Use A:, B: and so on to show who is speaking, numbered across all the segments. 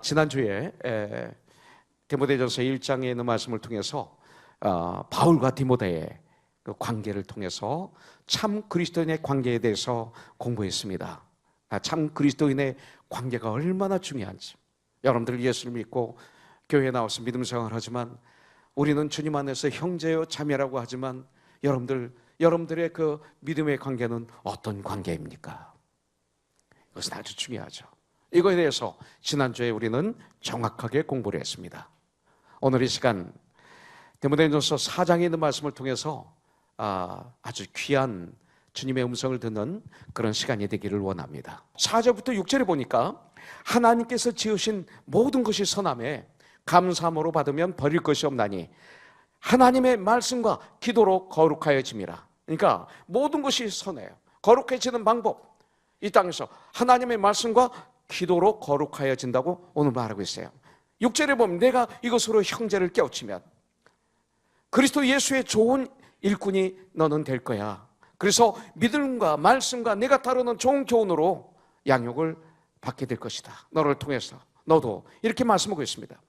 A: 지난주에 디모데전서 1장에 있는 말씀을 통해서 바울과 디모데의 그 관계를 통해서 참 그리스도인의 관계에 대해서 공부했습니다. 참 그리스도인의 관계가 얼마나 중요한지. 여러분들 예수를 믿고 교회에 나와서 믿음 생활을 하지만 우리는 주님 안에서 형제요 자매라고 하지만 여러분들의 그 믿음의 관계는 어떤 관계입니까? 이것은 아주 중요하죠. 이거에 대해서 지난주에 우리는 정확하게 공부를 했습니다. 오늘 이 시간 디모데전서 4장에 있는 말씀을 통해서 아주 귀한 주님의 음성을 듣는 그런 시간이 되기를 원합니다. 4절부터 6절에 보니까 하나님께서 지으신 모든 것이 선함에 감사함으로 받으면 버릴 것이 없나니 하나님의 말씀과 기도로 거룩하여짐이라. 그러니까 모든 것이 선해요. 거룩해지는 방법, 이 땅에서 하나님의 말씀과 기도로 거룩하여진다고 오늘 말하고 있어요. 6절에 보면 내가 이것으로 형제를 깨우치면 그리스도 예수의 좋은 일꾼이 너는 될 거야. 그래서 믿음과 말씀과 내가 다루는 좋은 교훈으로 양육을 받게 될 것이다. 너를 통해서 너도 이렇게 말씀하고 있습니다.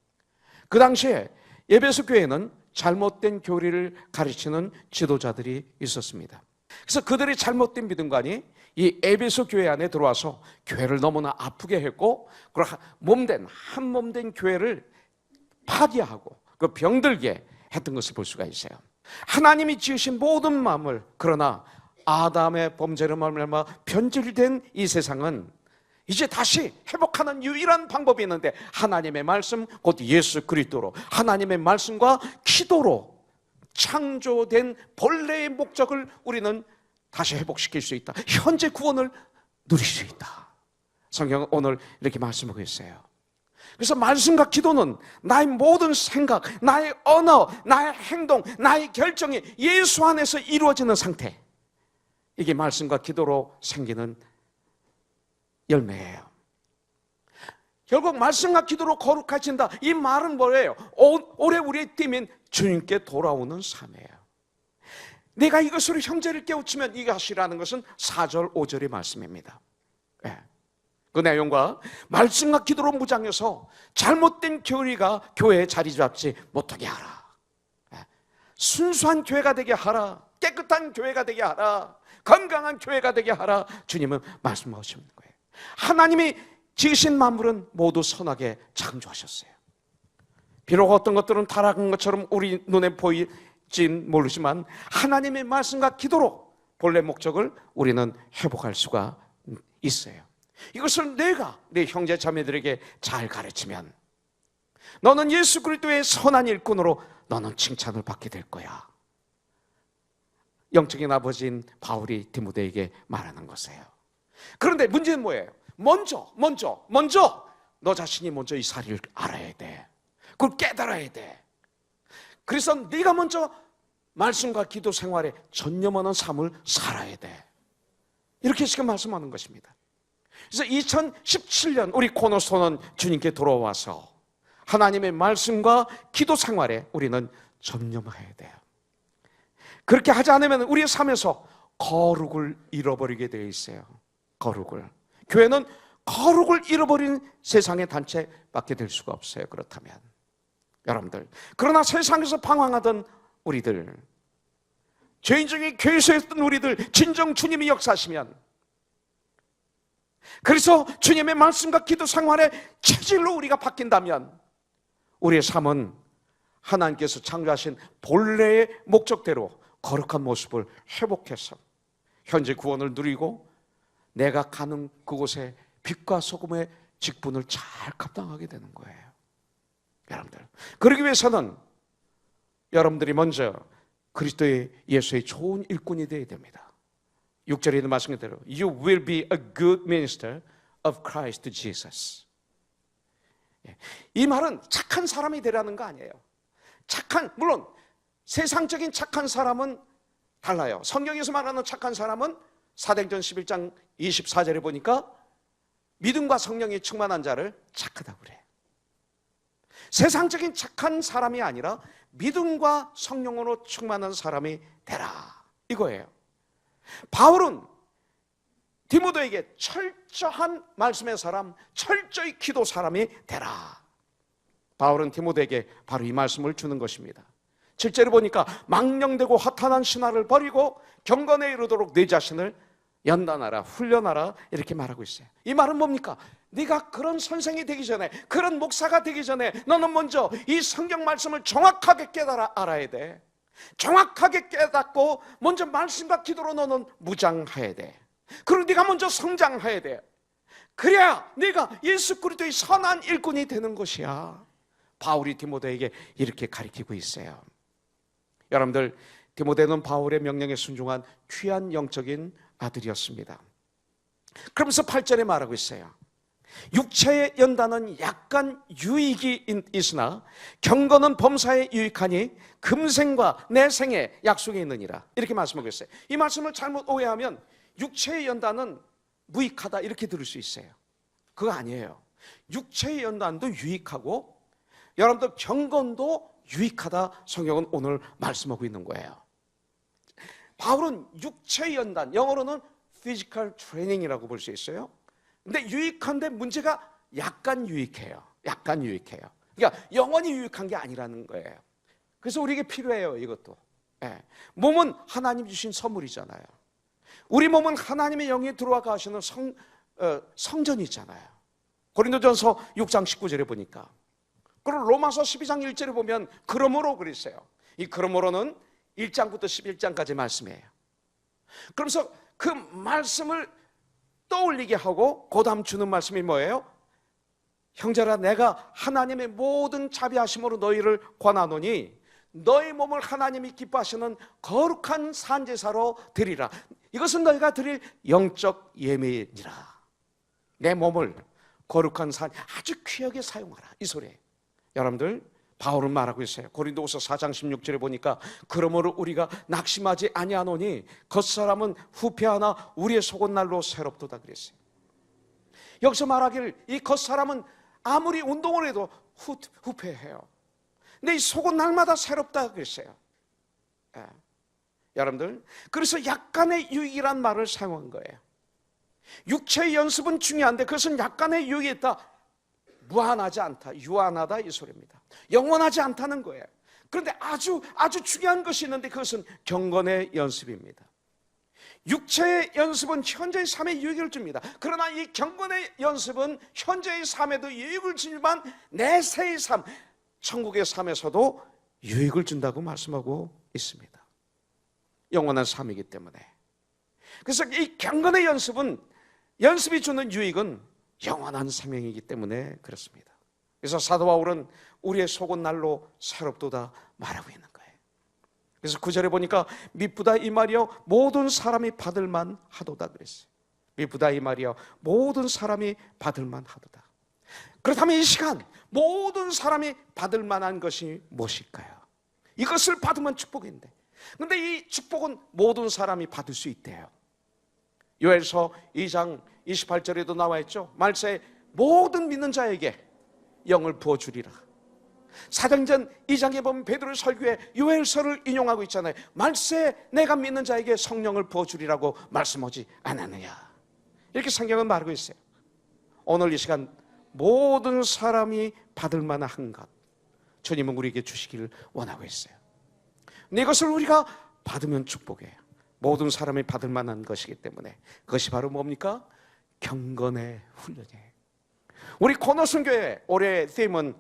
A: 그 당시에 에베소 교회는 잘못된 교리를 가르치는 지도자들이 있었습니다. 그래서 그들의 잘못된 믿음관이 이 에베소 교회 안에 들어와서 교회를 너무나 아프게 했고, 한 몸된 교회를 파괴하고 그 병들게 했던 것을 볼 수가 있어요. 하나님이 지으신 모든 마음을, 그러나 아담의 범죄로 말미암아 변질된 이 세상은 이제 다시 회복하는 유일한 방법이 있는데, 하나님의 말씀, 곧 예수 그리스도로, 하나님의 말씀과 기도로 창조된 본래의 목적을 우리는 다시 회복시킬 수 있다. 현재 구원을 누릴 수 있다. 성경은 오늘 이렇게 말씀하고 있어요. 그래서 말씀과 기도는 나의 모든 생각, 나의 언어, 나의 행동, 나의 결정이 예수 안에서 이루어지는 상태, 이게 말씀과 기도로 생기는 열매예요. 결국 말씀과 기도로 거룩해진다, 이 말은 뭐예요? 올해 우리의 띠민 주님께 돌아오는 삶이에요. 내가 이것으로 형제를 깨우치면 이것이라는 것은 4절 5절의 말씀입니다. 그 내용과 말씀과 기도로 무장해서 잘못된 교리가 교회에 자리 잡지 못하게 하라. 순수한 교회가 되게 하라. 깨끗한 교회가 되게 하라. 건강한 교회가 되게 하라. 주님은 말씀하시는 거예요. 하나님이 지으신 만물은 모두 선하게 창조하셨어요. 비록 어떤 것들은 타락한 것처럼 우리 눈에 보이진 모르지만 하나님의 말씀과 기도로 본래 목적을 우리는 회복할 수가 있어요. 이것을 내가 내 형제 자매들에게 잘 가르치면 너는 예수 그리스도의 선한 일꾼으로 너는 칭찬을 받게 될 거야. 영적인 아버지인 바울이 디모데에게 말하는 것이에요. 그런데 문제는 뭐예요? 먼저 너 자신이 먼저 이 사실을 알아야 돼. 그걸 깨달아야 돼. 그래서 네가 먼저 말씀과 기도 생활에 전념하는 삶을 살아야 돼. 이렇게 지금 말씀하는 것입니다. 그래서 2017년 우리 코너스톤은 주님께 돌아와서 하나님의 말씀과 기도 생활에 우리는 전념해야 돼요. 그렇게 하지 않으면 우리의 삶에서 거룩을 잃어버리게 되어 있어요. 거룩을. 교회는 거룩을 잃어버린 세상의 단체밖에 될 수가 없어요. 그렇다면 여러분들, 그러나 세상에서 방황하던 우리들, 죄인 중에 교회에서 했던 우리들, 진정 주님이 역사하시면, 그래서 주님의 말씀과 기도 생활의 체질로 우리가 바뀐다면 우리의 삶은 하나님께서 창조하신 본래의 목적대로 거룩한 모습을 회복해서 현재 구원을 누리고 내가 가는 그곳에 빛과 소금의 직분을 잘 감당하게 되는 거예요. 여러분들, 그러기 위해서는 여러분들이 먼저 그리스도의 예수의 좋은 일꾼이 되어야 됩니다. 6절에 있는 말씀 그대로 You will be a good minister of Christ Jesus. 이 말은 착한 사람이 되라는 거 아니에요. 물론 세상적인 착한 사람은 달라요. 성경에서 말하는 착한 사람은 사도행전 11장 24절에 보니까 믿음과 성령이 충만한 자를 착하다고 그래요. 세상적인 착한 사람이 아니라 믿음과 성령으로 충만한 사람이 되라, 이거예요. 바울은 디모데에게 철저한 말씀의 사람, 철저히 기도 사람이 되라. 바울은 디모데에게 바로 이 말씀을 주는 것입니다. 7절에 보니까 망령되고 허탄한 신화를 버리고 경건에 이르도록 내 자신을 연단하라, 훈련하라, 이렇게 말하고 있어요. 이 말은 뭡니까? 네가 그런 선생이 되기 전에, 그런 목사가 되기 전에 너는 먼저 이 성경 말씀을 정확하게 알아야 돼. 정확하게 깨닫고 먼저 말씀과 기도로 너는 무장해야 돼. 그리고 네가 먼저 성장해야 돼. 그래야 네가 예수 그리스도의 선한 일꾼이 되는 것이야. 바울이 디모데에게 이렇게 가르치고 있어요. 여러분들, 디모데는 바울의 명령에 순종한 귀한 영적인 아들이었습니다. 그러면서 8절에 말하고 있어요. 육체의 연단은 약간 유익이 있으나 경건은 범사에 유익하니 금생과 내생에 약속이 있느니라, 이렇게 말씀하고 있어요. 이 말씀을 잘못 오해하면 육체의 연단은 무익하다 이렇게 들을 수 있어요. 그거 아니에요. 육체의 연단도 유익하고 여러분들 경건도 유익하다, 성경은 오늘 말씀하고 있는 거예요. 바울은 육체의 연단, 영어로는 physical training이라고 볼 수 있어요. 근데 유익한데 문제가 약간 유익해요. 약간 유익해요. 그러니까 영원히 유익한 게 아니라는 거예요. 그래서 우리에게 필요해요, 이것도. 예. 몸은 하나님 주신 선물이잖아요. 우리 몸은 하나님의 영이 들어와가 하시는 성전이잖아요. 고린도전서 6장 19절에 보니까, 그리고 로마서 12장 1절에 보면 그러므로 그랬어요. 이 그러므로는 1장부터 11장까지 말씀이에요. 그러면서 그 말씀을 떠올리게 하고 그 다음 주는 말씀이 뭐예요? 형제라, 내가 하나님의 모든 자비하심으로 너희를 권하노니 너희 몸을 하나님이 기뻐하시는 거룩한 산제사로 드리라. 이것은 너희가 드릴 영적 예배니라. 내 몸을 거룩한 산, 아주 귀하게 사용하라, 이 소리예요. 여러분들, 바울은 말하고 있어요. 고린도후서 4장 16절에 보니까 그러므로 우리가 낙심하지 아니하노니 겉사람은 후패하나 우리의 속은 날로 새롭도다 그랬어요. 여기서 말하기를 이 겉사람은 아무리 운동을 해도 후패해요. 근데 이 속은 날마다 새롭다 그랬어요. 예. 여러분들, 그래서 약간의 유익이란 말을 사용한 거예요. 육체의 연습은 중요한데 그것은 약간의 유익이 있다, 무한하지 않다, 유한하다, 이 소리입니다. 영원하지 않다는 거예요. 그런데 아주 중요한 것이 있는데 그것은 경건의 연습입니다. 육체의 연습은 현재의 삶에 유익을 줍니다. 그러나 이 경건의 연습은 현재의 삶에도 유익을 주지만 내세의 삶, 천국의 삶에서도 유익을 준다고 말씀하고 있습니다. 영원한 삶이기 때문에. 그래서 이 경건의 연습이 주는 유익은 영원한 생명이기 때문에 그렇습니다. 그래서 사도 바울은 우리의 속은 날로 새롭도다 말하고 있는 거예요. 그래서 9절에 보니까 미쁘다 이 말이여 모든 사람이 받을만 하도다 그랬어요. 미쁘다 이 말이여 모든 사람이 받을만 하도다. 그렇다면 이 시간 모든 사람이 받을 만한 것이 무엇일까요? 이것을 받으면 축복인데, 근데 이 축복은 모든 사람이 받을 수 있대요. 요엘서 2장 28절에도 나와 있죠. 말세 모든 믿는 자에게 영을 부어주리라. 사도행전 2장에 보면 베드로의 설교에 요엘서를 인용하고 있잖아요. 말세 내가 믿는 자에게 성령을 부어주리라고 말씀하지 않았느냐, 이렇게 성경은 말하고 있어요. 오늘 이 시간 모든 사람이 받을 만한 것, 주님은 우리에게 주시기를 원하고 있어요. 근데 이것을 우리가 받으면 축복이에요. 모든 사람이 받을 만한 것이기 때문에 그것이 바로 뭡니까? 경건의 훈련이에요. 우리 코너순교회 올해 팀은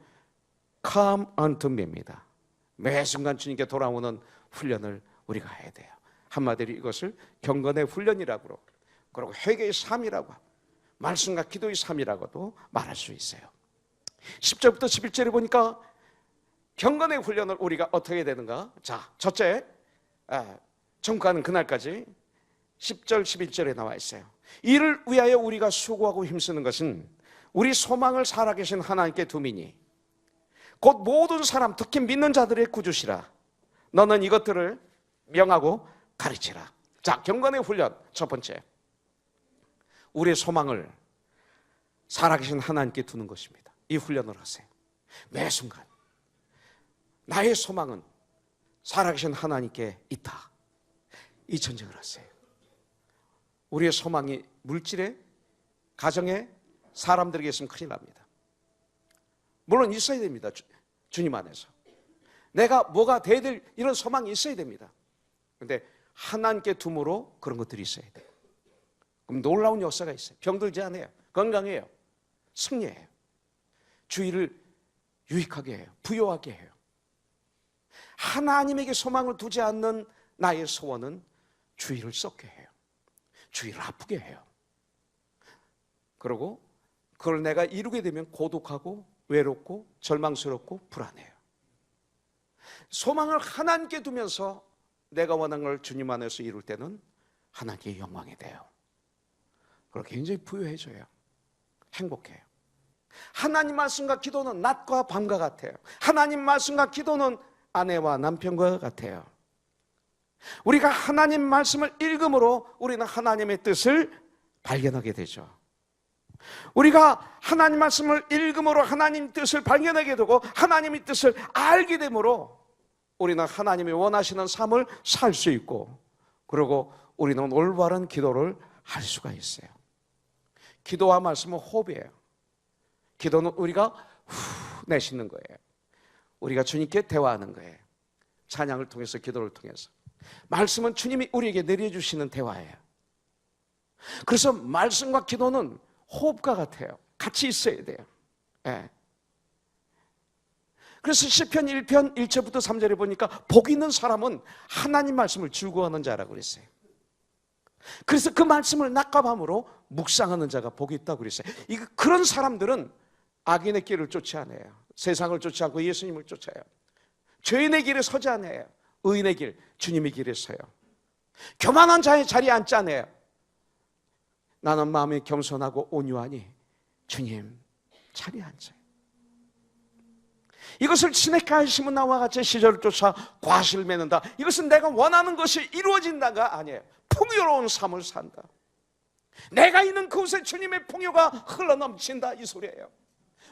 A: Come unto me입니다. 매 순간 주님께 돌아오는 훈련을 우리가 해야 돼요. 한마디로 이것을 경건의 훈련이라고, 그리고 회개의 삶이라고, 말씀과 기도의 삶이라고도 말할 수 있어요. 10절부터 11절에 보니까 경건의 훈련을 우리가 어떻게 해야 되는가? 자, 첫째, 천국가는 그날까지 10절 11절에 나와 있어요. 이를 위하여 우리가 수고하고 힘쓰는 것은 우리 소망을 살아계신 하나님께 두미니 곧 모든 사람, 특히 믿는 자들의 구주시라. 너는 이것들을 명하고 가르치라. 자, 경건의 훈련 첫 번째, 우리의 소망을 살아계신 하나님께 두는 것입니다. 이 훈련을 하세요. 매 순간 나의 소망은 살아계신 하나님께 있다, 이 전쟁을 하세요. 우리의 소망이 물질에, 가정에, 사람들에게 있으면 큰일 납니다. 물론 있어야 됩니다. 주님 안에서 내가 뭐가 돼야 될 이런 소망이 있어야 됩니다. 그런데 하나님께 둠으로 그런 것들이 있어야 돼요. 그럼 놀라운 역사가 있어요. 병들지 않아요. 건강해요. 승리해요. 주의를 유익하게 해요. 부요하게 해요. 하나님에게 소망을 두지 않는 나의 소원은 주의를 썩게 해요. 주의를 아프게 해요. 그리고 그걸 내가 이루게 되면 고독하고 외롭고 절망스럽고 불안해요. 소망을 하나님께 두면서 내가 원하는 걸 주님 안에서 이룰 때는 하나님께 영광이 돼요. 그리고 굉장히 부유해져요. 행복해요. 하나님 말씀과 기도는 낮과 밤과 같아요. 하나님 말씀과 기도는 아내와 남편과 같아요. 우리가 하나님 말씀을 읽음으로 우리는 하나님의 뜻을 발견하게 되죠. 우리가 하나님 말씀을 읽음으로 하나님 뜻을 발견하게 되고 하나님의 뜻을 알게 되므로 우리는 하나님이 원하시는 삶을 살 수 있고, 그리고 우리는 올바른 기도를 할 수가 있어요. 기도와 말씀은 호흡이에요. 기도는 우리가 후 내쉬는 거예요. 우리가 주님께 대화하는 거예요. 찬양을 통해서, 기도를 통해서. 말씀은 주님이 우리에게 내려주시는 대화예요. 그래서 말씀과 기도는 호흡과 같아요. 같이 있어야 돼요. 네. 그래서 시편 1편 1절부터 3절에 보니까 복 있는 사람은 하나님 말씀을 즐거워하는 자라고 그랬어요. 그래서 그 말씀을 낮과 밤으로 묵상하는 자가 복이 있다고 그랬어요. 그런 사람들은 악인의 길을 쫓지 않아요. 세상을 쫓지 않고 예수님을 쫓아요. 죄인의 길에 서지 않아요. 의인의 길, 주님의 길에 서요. 교만한 자의 자리에 앉지 않아요. 나는 마음이 겸손하고 온유하니 주님 자리에 앉아요. 이것을 시내가에 심은 나무와 같이 시절을 쫓아 과실을 맺는다. 이것은 내가 원하는 것이 이루어진다가 아니에요. 풍요로운 삶을 산다. 내가 있는 그곳에 주님의 풍요가 흘러넘친다, 이 소리예요.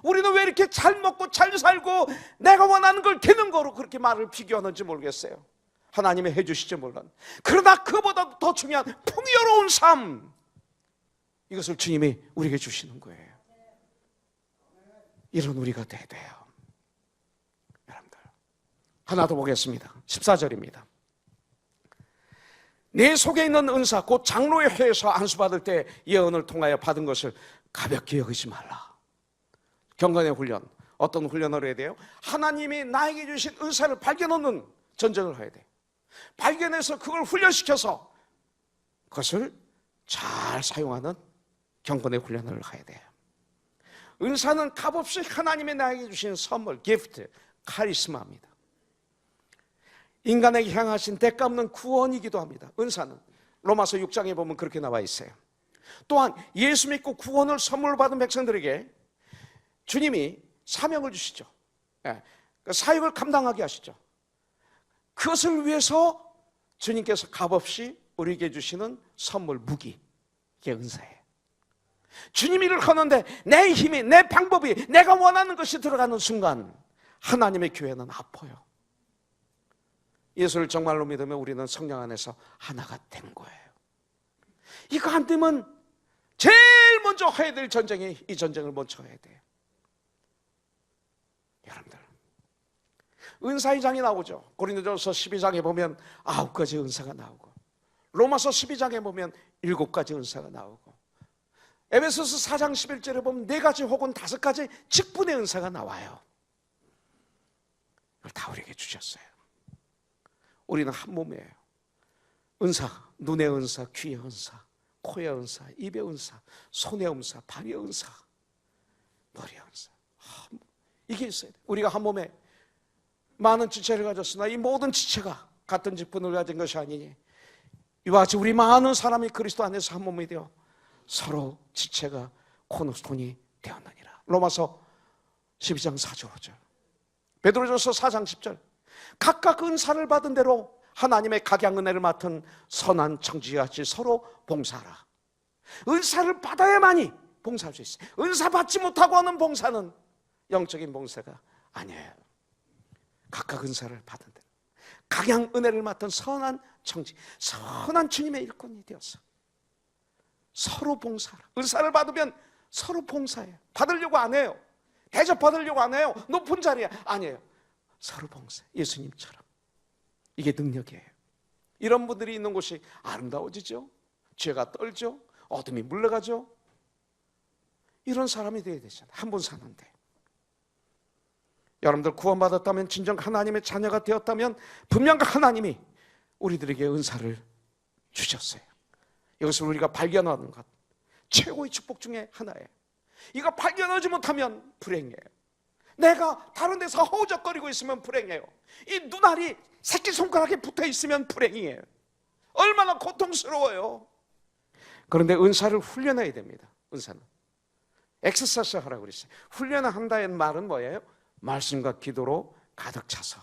A: 우리는 왜 이렇게 잘 먹고 잘 살고 내가 원하는 걸 되는 거로 그렇게 말을 비교하는지 모르겠어요. 하나님이 해주시지 몰랐는데, 그러나 그보다 더 중요한 풍요로운 삶, 이것을 주님이 우리에게 주시는 거예요. 이런 우리가 돼야 돼요. 여러분들, 하나 더 보겠습니다. 14절입니다. 내 속에 있는 은사, 곧 장로의 회에서 안수받을 때 예언을 통하여 받은 것을 가볍게 여기지 말라. 경건의 훈련, 어떤 훈련을 해야 돼요? 하나님이 나에게 주신 은사를 발견하는 전쟁을 해야 돼요. 발견해서 그걸 훈련시켜서 그것을 잘 사용하는 경건의 훈련을 해야 돼요. 은사는 값없이 하나님이 나에게 주신 선물, 기프트, 카리스마입니다. 인간에게 향하신 대가 없는 구원이기도 합니다. 은사는 로마서 6장에 보면 그렇게 나와 있어요. 또한 예수 믿고 구원을 선물로 받은 백성들에게 주님이 사명을 주시죠. 사역을 감당하게 하시죠. 그것을 위해서 주님께서 값없이 우리에게 주시는 선물, 무기, 이게 은사예요. 주님 일을 하는데 내 힘이, 내 방법이, 내가 원하는 것이 들어가는 순간 하나님의 교회는 아파요. 예수를 정말로 믿으면 우리는 성령 안에서 하나가 된 거예요. 이거 안 되면 제일 먼저 해야 될 전쟁이 이 전쟁을 먼저 해야 돼요. 여러분들, 은사의 장이 나오죠. 고린도전서 12장에 보면 9가지 은사가 나오고, 로마서 12장에 보면 7가지 은사가 나오고, 에베소서 4장 11절에 보면 4가지 혹은 5가지 직분의 은사가 나와요. 이걸 다 우리에게 주셨어요. 우리는 한 몸이에요. 은사, 눈의 은사, 귀의 은사, 코의 은사, 입의 은사, 손의 은사, 발의 은사, 머리의 은사, 이게 있어야 돼요. 우리가 한 몸에 많은 지체를 가졌으나 이 모든 지체가 같은 직분을 가진 것이 아니니 이와 같이 우리 많은 사람이 그리스도 안에서 한 몸이 되어 서로 지체가 코너스톤이 되었느니라. 로마서 12장 4절 5절, 베드로전서 4장 10절. 각각 은사를 받은 대로 하나님의 각양 은혜를 맡은 선한 청지같이 서로 봉사하라. 은사를 받아야만이 봉사할 수 있어요. 은사 받지 못하고 하는 봉사는 영적인 봉사가 아니에요. 각각 은사를 받은 대로 각양 은혜를 맡은 선한 청지, 선한 주님의 일꾼이 되었어. 서로 봉사하라. 은사를 받으면 서로 봉사해요. 받으려고 안 해요. 대접 받으려고 안 해요. 높은 자리에 아니에요. 서로 봉사. 예수님처럼. 이게 능력이에요. 이런 분들이 있는 곳이 아름다워지죠. 죄가 떨죠. 어둠이 물러가죠. 이런 사람이 되어야 되잖아요. 한 번 사는데. 여러분들 구원받았다면, 진정 하나님의 자녀가 되었다면 분명 하나님이 우리들에게 은사를 주셨어요. 이것을 우리가 발견하는 것, 최고의 축복 중에 하나예요. 이거 발견하지 못하면 불행해요. 내가 다른 데서 허우적거리고 있으면 불행해요. 이 눈알이 새끼손가락에 붙어 있으면 불행이에요. 얼마나 고통스러워요. 그런데 은사를 훈련해야 됩니다. 은사는 엑서사이즈 하라고 그랬어요. 훈련한다는 말은 뭐예요? 말씀과 기도로 가득 차서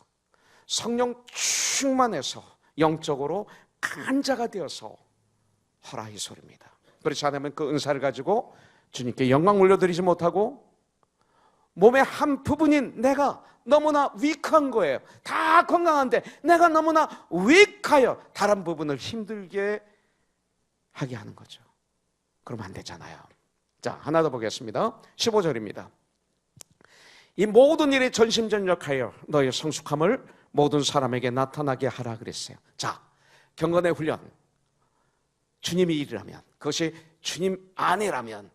A: 성령 충만해서 영적으로 간자가 되어서 하라, 이 소리입니다. 그렇지 않으면 그 은사를 가지고 주님께 영광 올려드리지 못하고 몸의 한 부분인 내가 너무나 위크한 거예요. 다 건강한데 내가 너무나 위크하여 다른 부분을 힘들게 하게 하는 거죠. 그러면 안 되잖아요. 자, 하나 더 보겠습니다. 15절입니다. 이 모든 일에 전심전력하여 너의 성숙함을 모든 사람에게 나타나게 하라 그랬어요. 자, 경건의 훈련, 주님이 일이라면, 그것이 주님 안에라면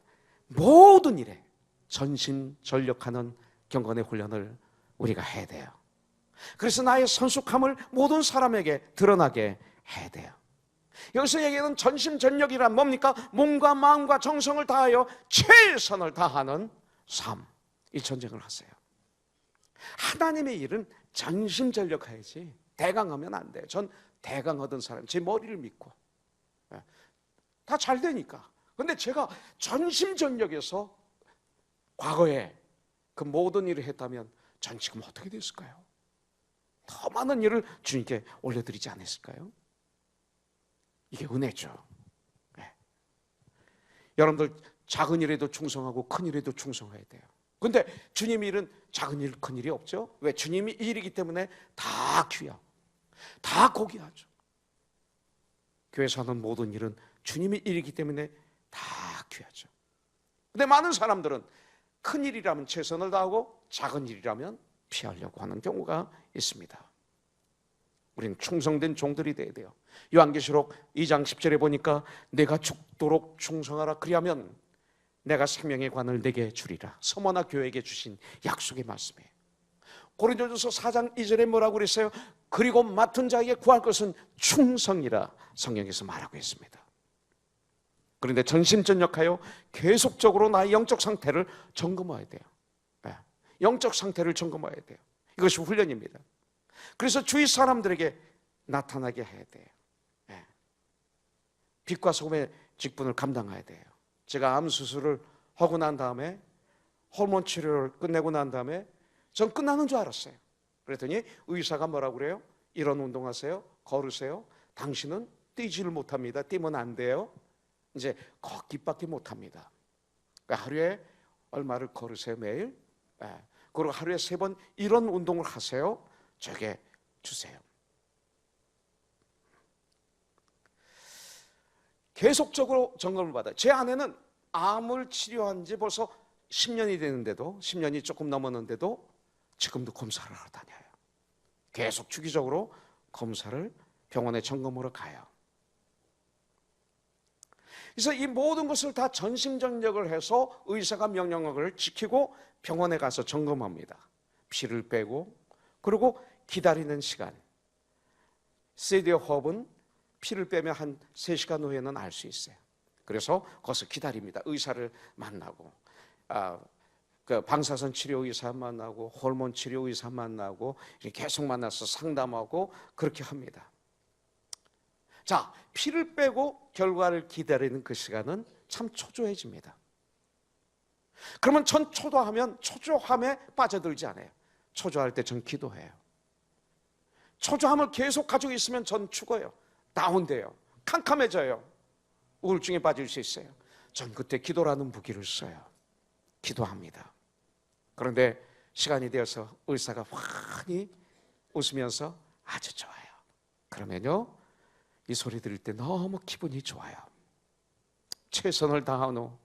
A: 모든 일에 전심전력하는 경건의 훈련을 우리가 해야 돼요. 그래서 나의 성숙함을 모든 사람에게 드러나게 해야 돼요. 여기서 얘기하는 전심전력이란 뭡니까? 몸과 마음과 정성을 다하여 최선을 다하는 삶, 이 전쟁을 하세요. 하나님의 일은 전심전력해야지 대강하면 안 돼요. 전 대강하던 사람, 제 머리를 믿고 다 잘 되니까. 근데 제가 전심전력해서 과거에 그 모든 일을 했다면 전 지금 어떻게 됐을까요? 더 많은 일을 주님께 올려드리지 않았을까요? 이게 은혜죠. 네. 여러분들 작은 일에도 충성하고 큰 일에도 충성해야 돼요. 근데 주님 일은 작은 일, 큰 일이 없죠. 왜? 주님이 일이기 때문에 다 귀하고 다 고귀하죠. 교회에서 하는 모든 일은 주님이 일이기 때문에 다 귀하죠. 근데 많은 사람들은 큰 일이라면 최선을 다하고 작은 일이라면 피하려고 하는 경우가 있습니다. 우리는 충성된 종들이 돼야 돼요. 요한계시록 2장 10절에 보니까 내가 죽도록 충성하라, 그리하면 내가 생명의 관을 내게 주리라. 서머나 교회에게 주신 약속의 말씀이에요. 고린도전서 4장 2절에 뭐라고 그랬어요? 그리고 맡은 자에게 구할 것은 충성이라 성경에서 말하고 있습니다. 그런데 전심전력하여 계속적으로 나의 영적 상태를 점검해야 돼요. 영적 상태를 점검해야 돼요. 이것이 훈련입니다. 그래서 주위 사람들에게 나타나게 해야 돼요. 빛과 소금의 직분을 감당해야 돼요. 제가 암 수술을 하고 난 다음에 호르몬 치료를 끝내고 난 다음에 전 끝나는 줄 알았어요. 그랬더니 의사가 뭐라고 그래요? 이런 운동하세요, 걸으세요. 당신은 뛰지를 못합니다. 뛰면 안 돼요. 이제 걷기밖에 못합니다. 그러니까 하루에 얼마를 걸으세요, 매일? 그리고 하루에 3번 이런 운동을 하세요. 저게 주세요. 계속적으로 점검을 받아요. 제 아내는 암을 치료한 지 벌써 10년이 되는데도, 10년이 조금 넘었는데도 지금도 검사를 하러 다녀요. 계속 주기적으로 검사를 병원에 점검하러 가요. 그래서 이 모든 것을 다 전심전력을 해서 의사가 명령한 걸 지키고 병원에 가서 점검합니다. 피를 빼고, 그리고 기다리는 시간. 세디어 허브는 피를 빼면 한 3시간 후에는 알 수 있어요. 그래서 거기서 기다립니다. 의사를 만나고, 그 방사선 치료 의사 만나고, 호르몬 치료 의사 만나고, 이렇게 계속 만나서 상담하고 그렇게 합니다. 자, 피를 빼고 결과를 기다리는 그 시간은 참 초조해집니다. 그러면 전 초조하면 초조함에 빠져들지 않아요. 초조할 때 전 기도해요. 초조함을 계속 가지고 있으면 전 죽어요. 다운돼요. 캄캄해져요. 우울증에 빠질 수 있어요. 전 그때 기도라는 무기를 써요. 기도합니다. 그런데 시간이 되어서 의사가 환히 웃으면서 아주 좋아요. 그러면요, 이 소리 들을 때 너무 기분이 좋아요. 최선을 다한 후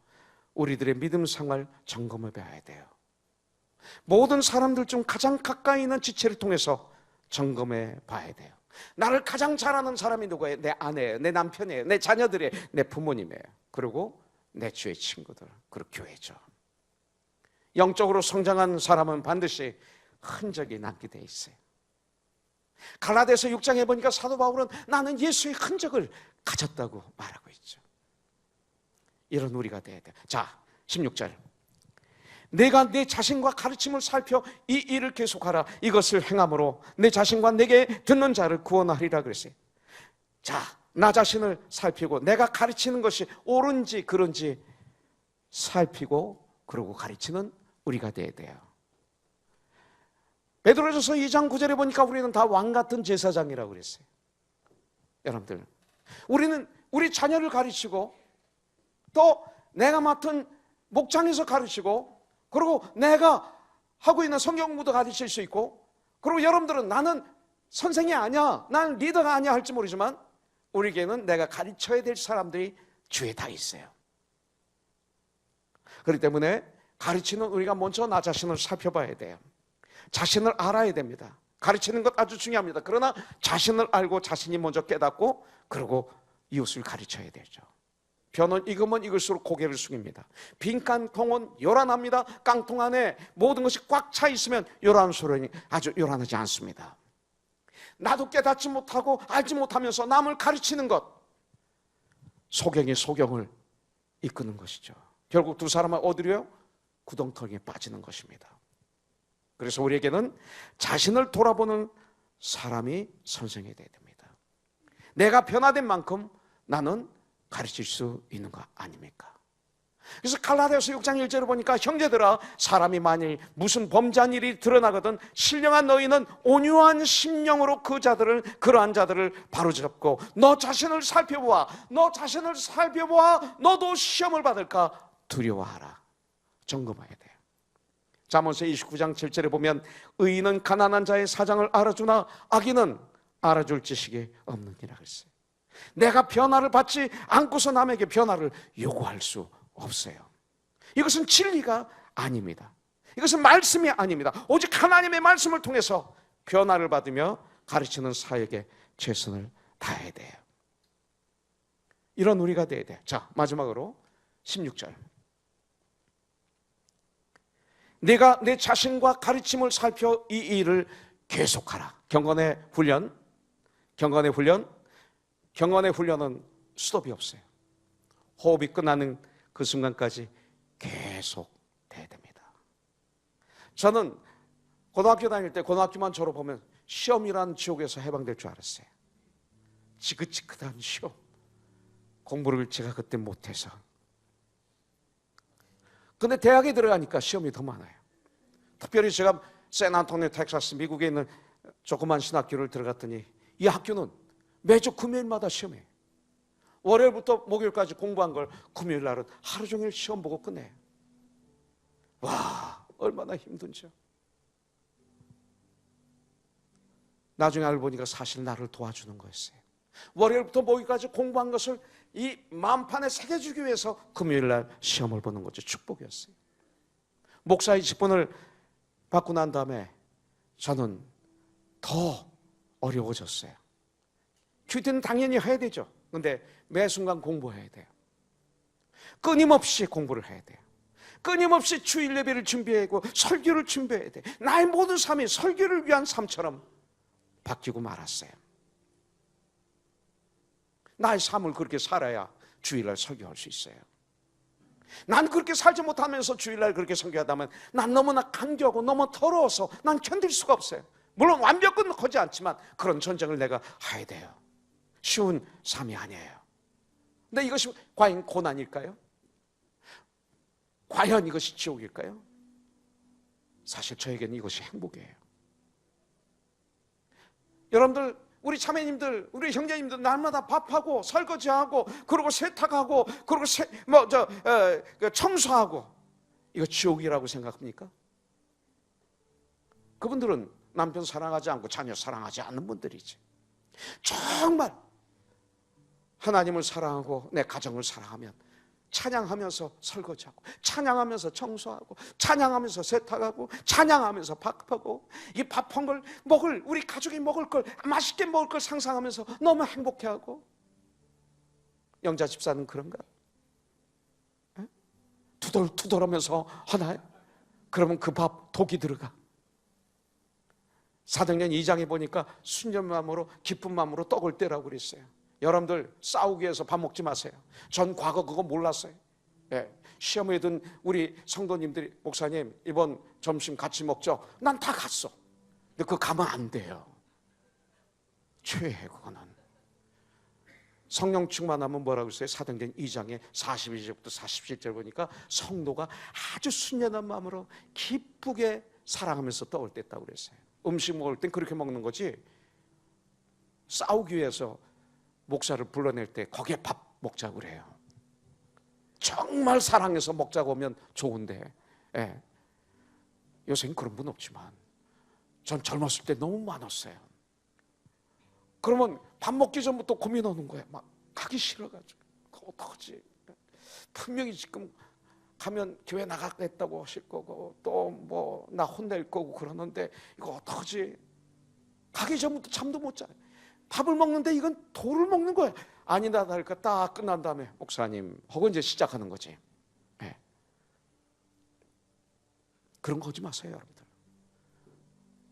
A: 우리들의 믿음 생활 점검해 봐야 돼요. 모든 사람들 중 가장 가까이 있는 지체를 통해서 점검해 봐야 돼요. 나를 가장 잘 아는 사람이 누구예요? 내 아내예요, 내 남편이에요, 내 자녀들이에요, 내 부모님이에요. 그리고 내 주의 친구들, 그리고 교회죠. 영적으로 성장한 사람은 반드시 흔적이 남게 돼 있어요. 갈라디아서 6장에 보니까 사도 바울은 나는 예수의 흔적을 가졌다고 말하고 있죠. 이런 우리가 돼야 돼. 자, 16절. 내가 내 자신과 가르침을 살펴 이 일을 계속하라. 이것을 행함으로 내 자신과 내게 듣는 자를 구원하리라 그랬어요. 자, 나 자신을 살피고 내가 가르치는 것이 옳은지 그른지 살피고 그러고 가르치는 우리가 돼야 돼요. 베드로전서 2장 9절에 보니까 우리는 다 왕같은 제사장이라고 그랬어요. 여러분들, 우리는 우리 자녀를 가르치고 또 내가 맡은 목장에서 가르치고 그리고 내가 하고 있는 성경 공부도 가르칠 수 있고, 그리고 여러분들은 나는 선생이 아니야, 나는 리더가 아니야 할지 모르지만 우리에게는 내가 가르쳐야 될 사람들이 주위에 다 있어요. 그렇기 때문에 가르치는 우리가 먼저 나 자신을 살펴봐야 돼요. 자신을 알아야 됩니다. 가르치는 것 아주 중요합니다. 그러나 자신을 알고 자신이 먼저 깨닫고 그리고 이웃을 가르쳐야 되죠. 벼는 익으면 익을수록 고개를 숙입니다. 빈 깡통은 요란합니다. 깡통 안에 모든 것이 꽉 차 있으면 요란한 소련이 아주 요란하지 않습니다. 나도 깨닫지 못하고 알지 못하면서 남을 가르치는 것, 소경이 소경을 이끄는 것이죠. 결국 두 사람은 어디로요? 구덩텅이에 빠지는 것입니다. 그래서 우리에게는 자신을 돌아보는 사람이 선생이 되어야 됩니다. 내가 변화된 만큼 나는 가르칠 수 있는 거 아닙니까? 그래서 갈라디아서 6장 1절을 보니까 형제들아, 사람이 만일 무슨 범죄한 일이 드러나거든 신령한 너희는 온유한 심령으로 그러한 자들을 바로잡고 너 자신을 살펴보아, 너도 시험을 받을까 두려워하라. 점검해야 돼요. 잠언서 29장 7절에 보면 의인은 가난한 자의 사정을 알아주나 악인은 알아줄 지식이 없느니라 그랬어요. 내가 변화를 받지 않고서 남에게 변화를 요구할 수 없어요. 이것은 진리가 아닙니다. 이것은 말씀이 아닙니다. 오직 하나님의 말씀을 통해서 변화를 받으며 가르치는 사역에 최선을 다해야 돼요. 이런 우리가 돼야 돼요. 자, 마지막으로 16절. 내가 내 자신과 가르침을 살펴 이 일을 계속하라. 경건의 훈련은 스톱이 없어요. 호흡이 끝나는 그 순간까지 계속 돼야 됩니다. 저는 고등학교 다닐 때 고등학교만 졸업하면 시험이라는 지옥에서 해방될 줄 알았어요. 지긋지긋한 시험, 공부를 제가 그때 못해서. 근데 대학에 들어가니까 시험이 더 많아요. 특별히 제가 샌안토니오 텍사스 미국에 있는 조그만 신학교를 들어갔더니 이 학교는 매주 금요일마다 시험해. 월요일부터 목요일까지 공부한 걸 금요일 날은 하루 종일 시험 보고 끝내. 와, 얼마나 힘든지요. 나중에 알고 보니까 사실 나를 도와주는 거였어요. 월요일부터 목요일까지 공부한 것을 이 만판에 새겨주기 위해서 금요일 날 시험을 보는 거죠. 축복이었어요. 목사의 직분을 받고 난 다음에 저는 더 어려워졌어요. 큐티는 당연히 해야 되죠. 근데 매 순간 공부해야 돼요. 끊임없이 공부를 해야 돼요. 끊임없이 주일 예배를 준비해야 하고 설교를 준비해야 돼요. 나의 모든 삶이 설교를 위한 삶처럼 바뀌고 말았어요. 나의 삶을 그렇게 살아야 주일날 설교할 수 있어요. 난 그렇게 살지 못하면서 주일날 그렇게 설교하다면 난 너무나 간교하고 너무 더러워서 난 견딜 수가 없어요. 물론 완벽은 하지 않지만 그런 전쟁을 내가 해야 돼요. 쉬운 삶이 아니에요. 근데 이것이 과연 고난일까요? 과연 이것이 지옥일까요? 사실 저에게는 이것이 행복이에요. 여러분들, 우리 자매님들, 우리 형제님들 날마다 밥하고 설거지하고 그리고 세탁하고 그리고 청소하고 이거 지옥이라고 생각합니까? 그분들은 남편 사랑하지 않고 자녀 사랑하지 않는 분들이지. 정말 하나님을 사랑하고 내 가정을 사랑하면 찬양하면서 설거지하고, 찬양하면서 청소하고, 찬양하면서 세탁하고, 찬양하면서 밥하고, 이 밥한 걸 우리 가족이 먹을 걸, 맛있게 먹을 걸 상상하면서 너무 행복해하고. 영자 집사는 그런가? 투덜투덜하면서 하나요? 그러면 그 밥 독이 들어가. 사도행전 2장에 보니까 순전 마음으로 기쁜 마음으로 떡을 떼라고 그랬어요. 여러분들 싸우기 위해서 밥 먹지 마세요. 전 과거 그거 몰랐어요. 시험에 든 우리 성도님들이 목사님 이번 점심 같이 먹죠. 난 다 갔어. 근데 그거 가면 안 돼요. 죄예요 그거는. 성령 충만하면 뭐라고 했어요? 사도행전 2장에 42절부터 47절 보니까 성도가 아주 순전한 마음으로 기쁘게 사랑하면서 떡을 뗐다고 그랬어요. 음식 먹을 땐 그렇게 먹는 거지, 싸우기 위해서 목사를 불러낼 때 거기에 밥 먹자고 그래요. 정말 사랑해서 먹자고 하면 좋은데, 요새는 그런 분 없지만 전 젊었을 때 너무 많았어요. 그러면 밥 먹기 전부터 고민하는 거예요. 막 가기 싫어가지고 어떡하지? 분명히 지금 가면 교회 나가겠다고 하실 거고 또 뭐 나 혼낼 거고 그러는데 이거 어떡하지? 가기 전부터 잠도 못 자요. 밥을 먹는데 이건 돌을 먹는 거예요. 아니다 다를까 딱 끝난 다음에 목사님 하고 이제 시작하는 거지. 그런 거 하지 마세요 여러분들.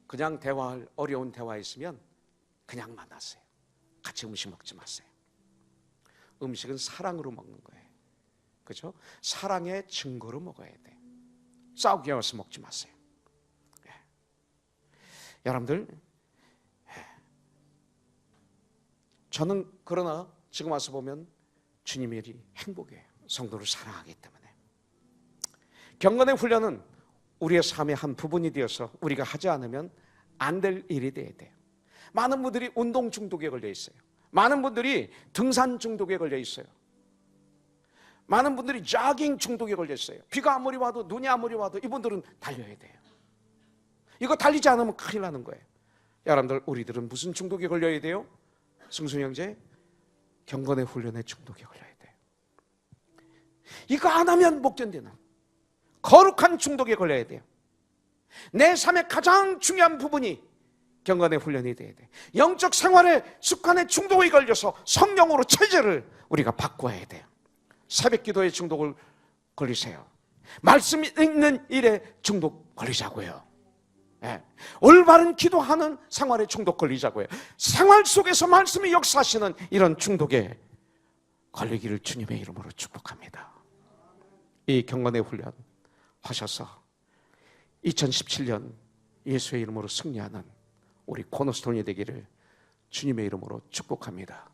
A: 그냥 대화할 어려운 대화 있으면 그냥 만나세요. 같이 음식 먹지 마세요. 음식은 사랑으로 먹는 거예요. 그렇죠? 사랑의 증거로 먹어야 돼. 싸우기 와서 먹지 마세요. 여러분들, 저는 그러나 지금 와서 보면 주님의 일이 행복이에요. 성도를 사랑하기 때문에. 경건의 훈련은 우리의 삶의 한 부분이 되어서 우리가 하지 않으면 안 될 일이 돼야 돼요. 많은 분들이 운동 중독에 걸려 있어요. 많은 분들이 등산 중독에 걸려 있어요. 많은 분들이 조깅 중독에 걸려 있어요. 비가 아무리 와도 눈이 아무리 와도 이분들은 달려야 돼요. 이거 달리지 않으면 큰일 나는 거예요. 여러분들, 우리들은 무슨 중독에 걸려야 돼요? 승순이 형제, 경건의 훈련의 중독에 걸려야 돼요. 이거 안 하면 못 견디는 거룩한 중독에 걸려야 돼요. 내 삶의 가장 중요한 부분이 경건의 훈련이 돼야 돼. 영적 생활의 습관의 중독에 걸려서 성령으로 체질을 우리가 바꿔야 돼요. 새벽 기도의 중독을 걸리세요. 말씀 읽는 일에 중독 걸리자고요. 올바른 기도하는 생활에 중독 걸리자고요. 생활 속에서 말씀이 역사하시는 이런 중독에 걸리기를 주님의 이름으로 축복합니다. 이 경건의 훈련 하셔서 2017년 예수의 이름으로 승리하는 우리 코너스톤이 되기를 주님의 이름으로 축복합니다.